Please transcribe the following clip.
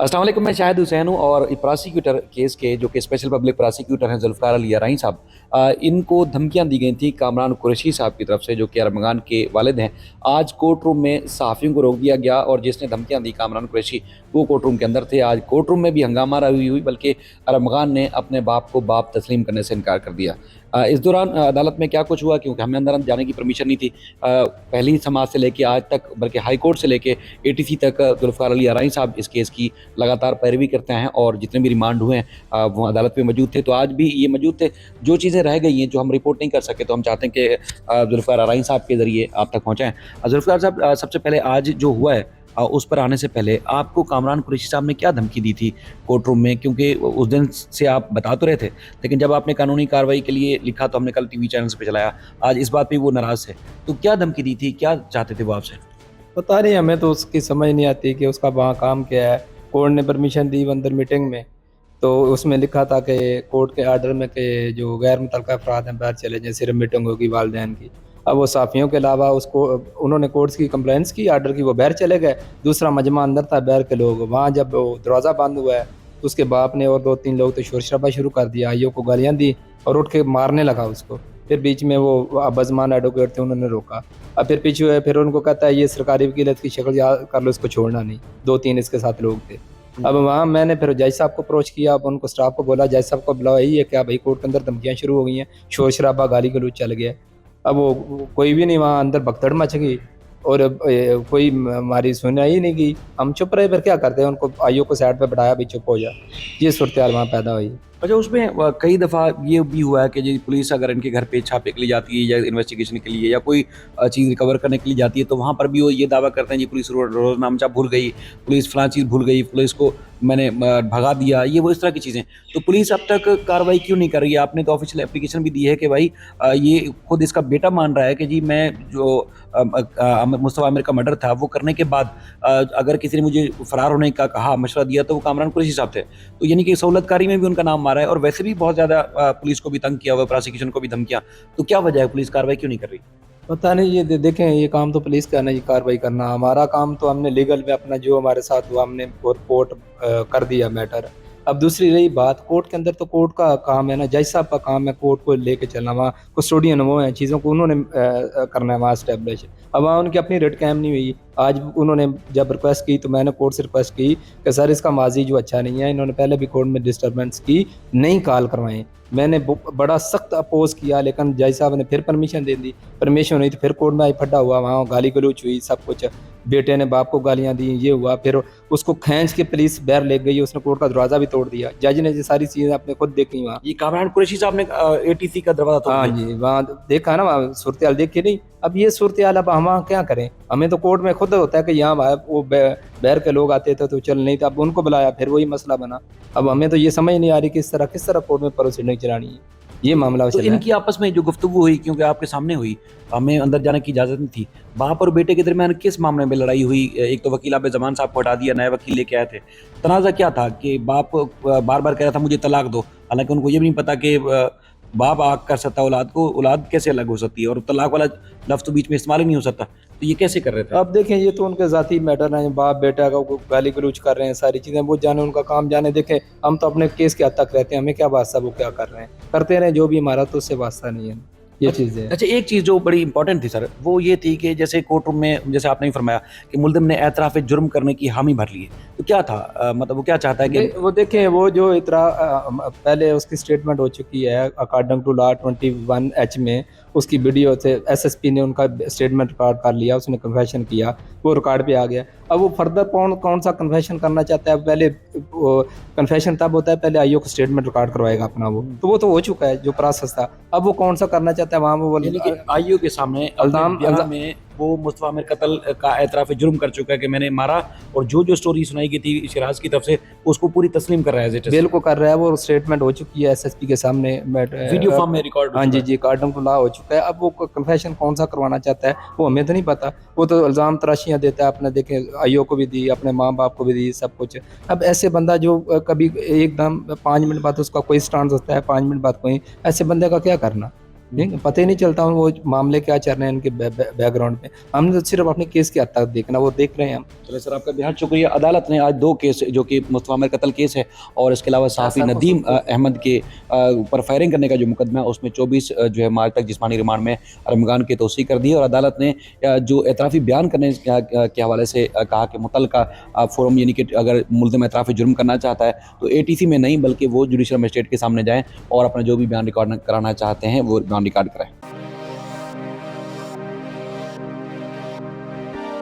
अस्सलाम वालेकुम। मैं शाहिद हुसैन हूँ और प्रोसिक्यूटर केस के जो कि स्पेशल पब्लिक प्रोसिक्यूटर हैं जुल्फ़िकार अली याराई साहब, इनको धमकियां दी गई थी कामरान कुरैशी साहब की तरफ से, जो कि अरमगान के वालिद हैं। आज कोर्ट रूम में सहाफ़ियों को रोक दिया गया और जिसने धमकियां दी कामरान कुरैशी, वो कोर्ट रूम के अंदर थे। आज कोर्ट रूम में भी हंगामा हुई, बल्कि अरमगान ने अपने बाप को बाप तस्लीम करने से इनकार कर दिया। इस दौरान अदालत में क्या कुछ हुआ, क्योंकि हमें अंदर जाने की परमिशन नहीं थी। पहली समाज से लेके आज तक, बल्कि हाई कोर्ट से लेके ATC तक जुल्फ़िकार अली याराई साहब इस केस की लगातार पैरवी करते हैं और जितने भी रिमांड हुए हैं वो अदालत में मौजूद थे। तो आज भी ये मौजूद थे। जो चीज़ें रह गई हैं, जो हम रिपोर्ट नहीं कर सके, तो हम चाहते हैं कि जुल्फ़िकार याराई साहब के ज़रिए आप तक पहुँचाएँ। जुल्फ़िकार साहब, सबसे पहले आज जो हुआ है, उस पर आने से पहले आपको कामरान कुरैशी साहब ने क्या धमकी दी थी कोर्ट रूम में? क्योंकि उस दिन से आप बता तो रहे थे, लेकिन जब आपने कानूनी कार्रवाई के लिए लिखा तो हमने कल TV चैनल्स पे चलाया। आज इस बात पे वो नाराज़ है, तो क्या धमकी दी थी, क्या चाहते थे वो आपसे? पता नहीं, हमें तो उसकी समझ नहीं आती कि उसका वहाँ काम क्या है। कोर्ट ने परमिशन दी अंदर मीटिंग में, तो उसमें लिखा था कि कोर्ट के आर्डर में कि जो गैर मुतल्लका अफराद हैं बाहर चले जाएं, सिर्फ मीटिंग होगी वालिदैन की। अब वो साफ़ियों के अलावा उसको उन्होंने कोर्ट्स की कंप्लेंट्स की, आर्डर की, वो बाहर चले गए। दूसरा मजमा अंदर था, बाहर के लोग। वहाँ जब वो दरवाज़ा बंद हुआ है, उसके बाप ने और 2-3 लोग तो शोर शराबा शुरू कर दिया, आईओ को गालियाँ दी और उठ के मारने लगा उसको। फिर बीच में वो अब्बाज़मान एडवोकेट थे, उन्होंने रोका। अब फिर पीछे हुए, फिर उनको कहता है ये सरकारी वकीलत की शक्ल याद कर लो, इसको छोड़ना नहीं। 2-3 इसके साथ लोग थे। अब वहाँ मैंने फिर जज साहब को अप्रोच किया, अब उनको स्टाफ को बोला, जज साहब को बुलाओ, यही है क्या भाई? कोर्ट के अंदर धमकियाँ शुरू हो गई हैं, शोर शराबा, गाली गलौज चल गया। अब वो कोई भी नहीं, वहाँ अंदर भगदड़ मच गई और कोई हमारी सुनवाई ही नहीं की। हम चुप रहे, फिर क्या करते हैं? उनको आईओ को साइड पे बैठाया, भी चुप हो जा। ये सूरत हाल वहाँ पैदा हुई। अच्छा, उसमें कई दफ़ा ये भी हुआ है कि जी पुलिस अगर इनके घर पे छापे के लिए जाती है या इन्वेस्टिगेशन के लिए या कोई चीज़ रिकवर करने के लिए जाती है, तो वहाँ पर भी वो ये दावा करते हैं जी पुलिस रोज़नामचा भूल गई, पुलिस फलां चीज़ भूल गई, पुलिस को मैंने भगा दिया, ये वो इस तरह की चीज़ें। तो पुलिस अब तक कार्रवाई क्यों नहीं कर रही है? आपने तो ऑफिशियल एप्लीकेशन भी दी है कि भाई ये खुद इसका बेटा मान रहा है कि जी मैं जो मुस्तफ़ा आमिर का मर्डर था वो करने के बाद अगर किसी ने मुझे फ़रार होने का कहा, मशवरा दिया, तो वो कामरान कुरैशी साहब थे। तो यानी कि सहूलतकारी में भी उनका नाम मारा है और वैसे भी बहुत ज़्यादा पुलिस को भी तंग किया हुआ है, प्रोसिक्यूशन को भी धमकियाँ। तो क्या वजह है, पुलिस कार्रवाई क्यों नहीं कर रही? पता नहीं, ये देखें, ये काम तो पुलिस का नहीं, कार्रवाई करना। हमारा काम तो हमने लीगल में अपना जो हमारे साथ हुआ, हमने रिपोर्ट कर दिया मैटर। अब दूसरी रही बात, कोर्ट के अंदर तो कोर्ट का काम है ना, जज साहब का काम है कोर्ट को लेके चलना। वहाँ कस्टोडियन वो हैं, चीज़ों को उन्होंने करना है वहाँ इस्टेब्लिश। अब वहाँ उनकी अपनी रेट कायम नहीं हुई। आज उन्होंने जब रिक्वेस्ट की, तो मैंने कोर्ट से रिक्वेस्ट की कि सर इसका माजी जो अच्छा नहीं है, इन्होंने पहले भी कोर्ट में डिस्टर्बेंस की, नहीं कॉल करवाएं। मैंने बड़ा सख्त अपोज किया, लेकिन जज साहब ने फिर परमिशन दे दी। परमिशन हुई तो फिर कोर्ट में आई फड्डा हुआ, वहाँ गाली गलौज हुई, सब कुछ। बेटे ने बाप को गालियाँ दी, ये हुआ। फिर उसको खींच के पुलिस बाहर ले गई, उसने कोर्ट का दरवाज़ा भी तोड़ दिया। जज ने ये सारी चीज़ें अपने खुद देखी वहाँ। ये कामरान कुरैशी साहब ने ATC का दरवाज़ा तोड़ हाँ दिया? जी, वहाँ देखा ना, वहाँ सूरत हाल देखी नहीं। अब ये सूरत हाल, अब हम वहाँ क्या करें? हमें तो कोर्ट में खुद होता है कि यहाँ वो बाहर के लोग आते थे तो चल, नहीं तो अब उनको बुलाया, फिर वही मसला बना। अब हमें तो ये समझ नहीं आ रही किस तरह कोर्ट में प्रोसीडिंग चलानी है। ये मामला तो चल रहा है। इनकी आपस में जो गुफ्तगू हुई, क्योंकि आपके सामने हुई, हमें अंदर जाने की इजाज़त नहीं थी, बाप और बेटे के दरमियान किस मामले में लड़ाई हुई? एक तो वकील आपने ज़मान साहब को हटा दिया, नए वकील लेके आए थे। तनाज़ा क्या था कि बाप बार-बार कह रहा था मुझे तलाक दो, हालाँकि उनको ये भी नहीं पता कि बाप आग कर सकता है औलाद को, औलाद कैसे अलग हो सकती है, और तलाक वाला लफ्ज़ तो बीच में इस्तेमाल ही नहीं हो सकता। तो ये कैसे कर रहे थे? अब देखें, ये तो उनके ज़ाती मैटर हैं, बाप बेटा का गाली गलौज कर रहे हैं, सारी चीज़ें वो जाने, उनका काम जाने। देखें, हम तो अपने केस के हद तक रहते हैं, हमें क्या वास्ता वो क्या कर रहे हैं, करते रहें जो भी, हमारा तो उससे वास्ता नहीं है। ये चीज़ें हैं। अच्छा, एक चीज़ जो बड़ी इंपॉर्टेंट थी सर, वो ये थी कि जैसे कोर्ट रूम में जैसे आपने ही फरमाया कि मुल्ज़िम ने एतराफ़ जुर्म करने की हामी भर ली है। तो क्या था, मतलब वो क्या चाहता है कि वो देखें, वो जो इतरा पहले उसकी स्टेटमेंट हो चुकी है अकॉर्डिंग टू लॉ 21H में। उसकी वीडियो से SSP ने उनका स्टेटमेंट रिकॉर्ड कर लिया, उसने कन्फेशन किया, वो रिकॉर्ड पे आ गया। अब वो फर्दर कौन सा कन्फेशन करना चाहता है? पहले कन्फेशन तब होता है, पहले आईओ को स्टेटमेंट रिकॉर्ड करवाएगा अपना, वो तो हो चुका है जो प्रोसेस था। अब वो कौन सा करना चाहता है वहाँ? वो यानी कि आईओ के सामने अल्जाम बयान में वो मुस्तफा आमिर कत्ल का एतराफ़ जुर्म कर चुका है कि मैंने मारा, और जो स्टोरी सुनाई गई थी शिराज की तरफ से, उसको पूरी तस्लीम कर रहा है। बिल्कुल कर रहा है, वो स्टेटमेंट हो चुकी है SSP के सामने, वीडियो फॉर्म में रिकॉर्ड। हाँ जी जी, अकॉर्डिंग टू लॉ हो चुका है। अब वो कन्फेशन कौन सा करवाना चाहता है वो हमें तो नहीं पता। वो तो इल्ज़ाम तराशियाँ देता है अपने, देखे आईओ को भी दी, अपने माँ बाप को भी दी, सब कुछ। अब ऐसे बंदा जो कभी एकदम 5 मिनट बाद उसका कोई स्टांस होता है, 5 मिनट बाद कोई, ऐसे बंदे का क्या करना? पता ही नहीं चलता वो मामले क्या चल रहे हैं इनके बैकग्राउंड में। हमने तो सिर्फ अपने केस की हद तक देखना, वो देख रहे हैं हम। चलिए सर, आपका बेहद शुक्रिया। अदालत ने आज 2 केस, जो कि मुस्तफा आमिर कत्ल केस है और इसके अलावा सहाफ़ी नदीम अहमद के ऊपर फायरिंग करने का जो मुकदमा है उसमें 24 जो है मार्च तक जिस्मानी रिमांड में अरमगान की तौसीक़ कर दी है। और अदालत ने जो एतराफ़ी बयान करने के हवाले से कहा कि मुतल्लिका फोरम, यानी कि अगर मुल्ज़िम एतराफ़ जुर्म करना चाहता है तो ATC में नहीं बल्कि वो जुडिशल मजिस्ट्रेट के सामने जाएँ और अपना जो भी बयान रिकॉर्ड कराना चाहते हैं वो बयान रिकॉर्ड कराएँ।